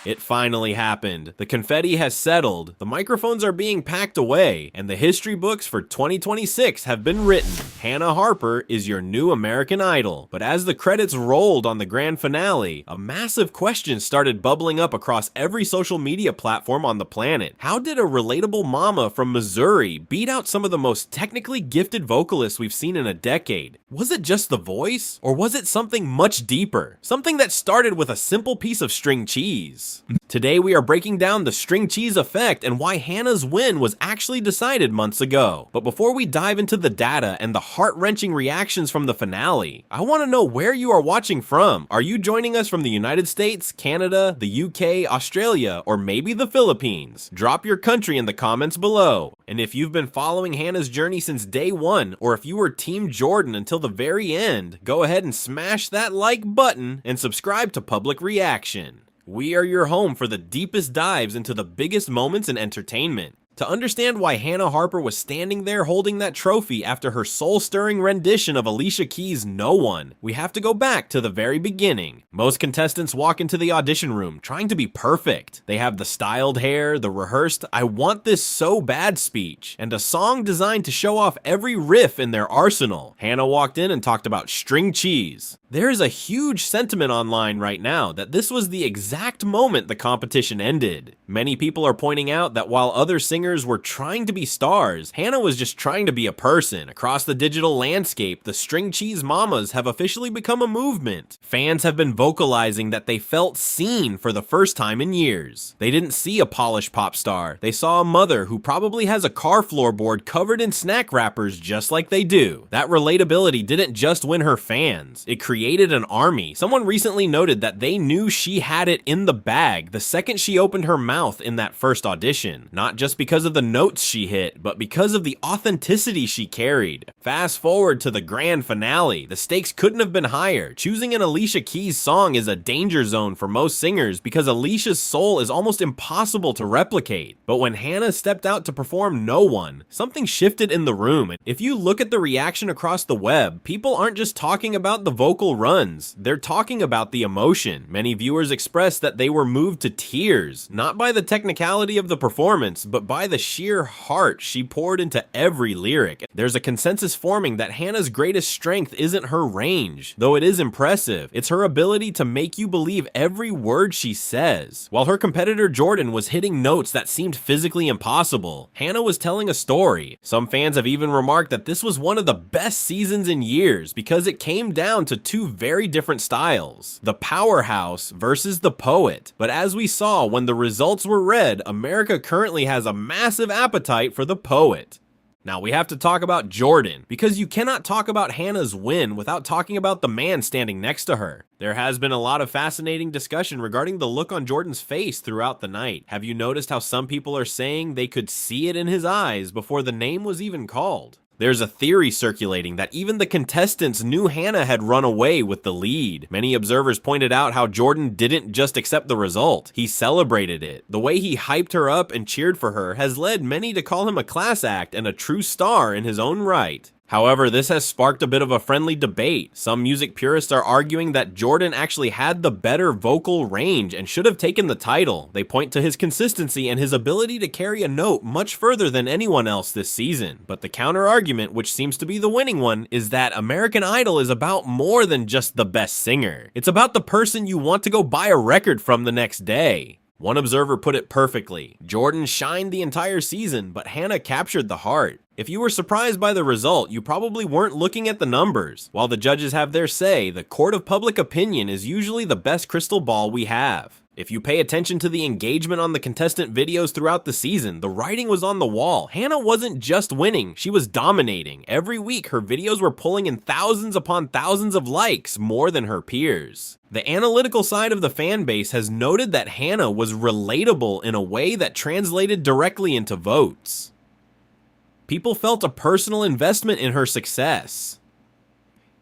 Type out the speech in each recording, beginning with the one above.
It finally happened. The confetti has settled, the microphones are being packed away, and the history books for 2026 have been written. Hannah Harper is your new American Idol. But as the credits rolled on the grand finale, a massive question started bubbling up across every social media platform on the planet. How did a relatable mama from Missouri beat out some of the most technically gifted vocalists we've seen in a decade? Was it just the voice? Or was it something much deeper? Something that started with a simple piece of string cheese? Today we are breaking down the string cheese effect and why Hannah's win was actually decided months ago. But before we dive into the data and the heart-wrenching reactions from the finale, I want to know where you are watching from. Are you joining us from the United States, Canada, the UK, Australia, or maybe the Philippines? Drop your country in the comments below. And if you've been following Hannah's journey since day one, or if you were Team Jordan until the very end, go ahead and smash that like button and subscribe to Public Reaction. We are your home for the deepest dives into the biggest moments in entertainment. To understand why Hannah Harper was standing there holding that trophy after her soul-stirring rendition of Alicia Keys' No One, we have to go back to the very beginning. Most contestants walk into the audition room trying to be perfect. They have the styled hair, the rehearsed "I want this so bad" speech, and a song designed to show off every riff in their arsenal. Hannah walked in and talked about string cheese. There is a huge sentiment online right now that this was the exact moment the competition ended. Many people are pointing out that while other singers were trying to be stars, Hannah was just trying to be a person. Across the digital landscape, the string cheese mamas have officially become a movement. Fans have been vocalizing that they felt seen for the first time in years. They didn't see a polished pop star. They saw a mother who probably has a car floorboard covered in snack wrappers just like they do. That relatability didn't just win her fans. It created an army. Someone recently noted that they knew she had it in the bag the second she opened her mouth in that first audition. Not just because of the notes she hit, but because of the authenticity she carried. Fast forward to the grand finale. The stakes couldn't have been higher. Choosing an Alicia Keys song is a danger zone for most singers because Alicia's soul is almost impossible to replicate. But when Hannah stepped out to perform No One, something shifted in the room. If you look at the reaction across the web, people aren't just talking about the vocal runs, they're talking about the emotion. Many viewers expressed that they were moved to tears, not by the technicality of the performance, but by the sheer heart she poured into every lyric. There's a consensus forming that Hannah's greatest strength isn't her range, though it is impressive. It's her ability to make you believe every word she says. While her competitor Jordan was hitting notes that seemed physically impossible, Hannah was telling a story. Some fans have even remarked that this was one of the best seasons in years because it came down to two very different styles, the powerhouse versus the poet. But as we saw when the results were read, America currently has a massive appetite for the poet. Now we have to talk about Jordan, because you cannot talk about Hannah's win without talking about the man standing next to her. There has been a lot of fascinating discussion regarding the look on Jordan's face throughout the night. Have you noticed how some people are saying they could see it in his eyes before the name was even called? There's a theory circulating that even the contestants knew Hannah had run away with the lead. Many observers pointed out how Jordan didn't just accept the result, he celebrated it. The way he hyped her up and cheered for her has led many to call him a class act and a true star in his own right. However, this has sparked a bit of a friendly debate. Some music purists are arguing that Jordan actually had the better vocal range and should have taken the title. They point to his consistency and his ability to carry a note much further than anyone else this season. But the counter argument, which seems to be the winning one, is that American Idol is about more than just the best singer. It's about the person you want to go buy a record from the next day. One observer put it perfectly. Jordan shined the entire season, but Hannah captured the heart. If you were surprised by the result, you probably weren't looking at the numbers. While the judges have their say, the court of public opinion is usually the best crystal ball we have. If you pay attention to the engagement on the contestant videos throughout the season, the writing was on the wall. Hannah wasn't just winning, she was dominating. Every week, her videos were pulling in thousands upon thousands of likes, more than her peers. The analytical side of the fan base has noted that Hannah was relatable in a way that translated directly into votes. People felt a personal investment in her success.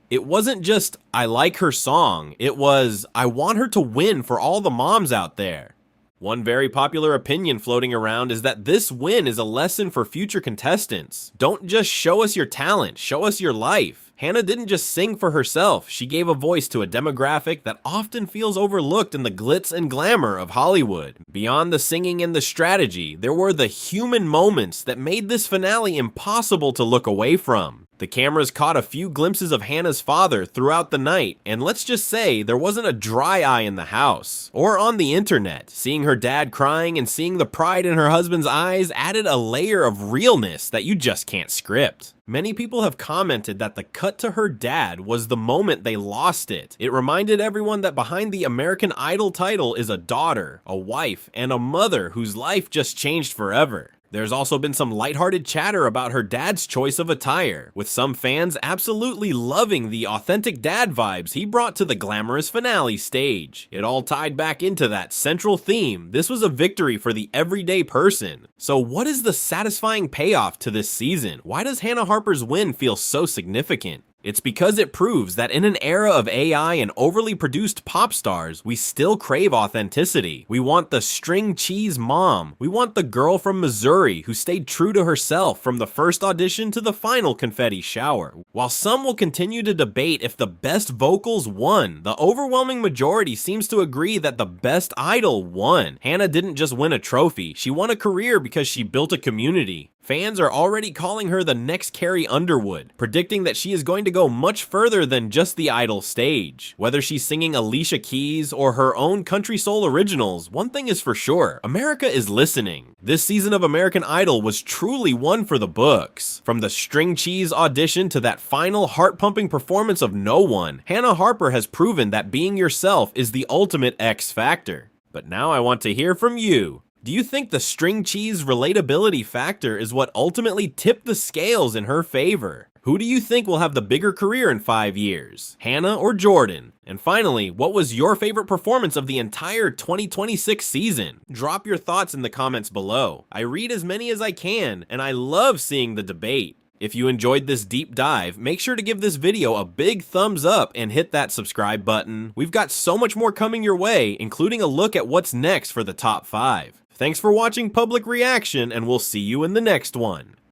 It wasn't just, I like her song, it was, I want her to win for all the moms out there. One very popular opinion floating around is that this win is a lesson for future contestants. Don't just show us your talent, show us your life. Hannah didn't just sing for herself, she gave a voice to a demographic that often feels overlooked in the glitz and glamour of Hollywood. Beyond the singing and the strategy, there were the human moments that made this finale impossible to look away from. The cameras caught a few glimpses of Hannah's father throughout the night, and let's just say there wasn't a dry eye in the house or on the internet. Seeing her dad crying and seeing the pride in her husband's eyes added a layer of realness that you just can't script. Many people have commented that the cut to her dad was the moment they lost it. It reminded everyone that behind the American Idol title is a daughter, a wife, and a mother whose life just changed forever. There's also been some lighthearted chatter about her dad's choice of attire, with some fans absolutely loving the authentic dad vibes he brought to the glamorous finale stage. It all tied back into that central theme. This was a victory for the everyday person. So what is the satisfying payoff to this season? Why does Hannah Harper's win feel so significant? It's because it proves that in an era of AI and overly produced pop stars, we still crave authenticity. We want the string cheese mom. We want the girl from Missouri who stayed true to herself from the first audition to the final confetti shower. While some will continue to debate if the best vocals won, the overwhelming majority seems to agree that the best idol won. Hannah didn't just win a trophy, she won a career because she built a community. Fans are already calling her the next Carrie Underwood, predicting that she is going to go much further than just the Idol stage. Whether she's singing Alicia Keys or her own country soul originals, one thing is for sure, America is listening. This season of American Idol was truly one for the books. From the string cheese audition to that final heart-pumping performance of no one, Hannah Harper has proven that being yourself is the ultimate X factor. But now I want to hear from you. Do you think the string cheese relatability factor is what ultimately tipped the scales in her favor? Who do you think will have the bigger career in 5 years? Hannah or Jordan? And finally, what was your favorite performance of the entire 2026 season? Drop your thoughts in the comments below. I read as many as I can, and I love seeing the debate. If you enjoyed this deep dive, make sure to give this video a big thumbs up and hit that subscribe button. We've got so much more coming your way, including a look at what's next for the top 5. Thanks for watching Public Reaction, and we'll see you in the next one.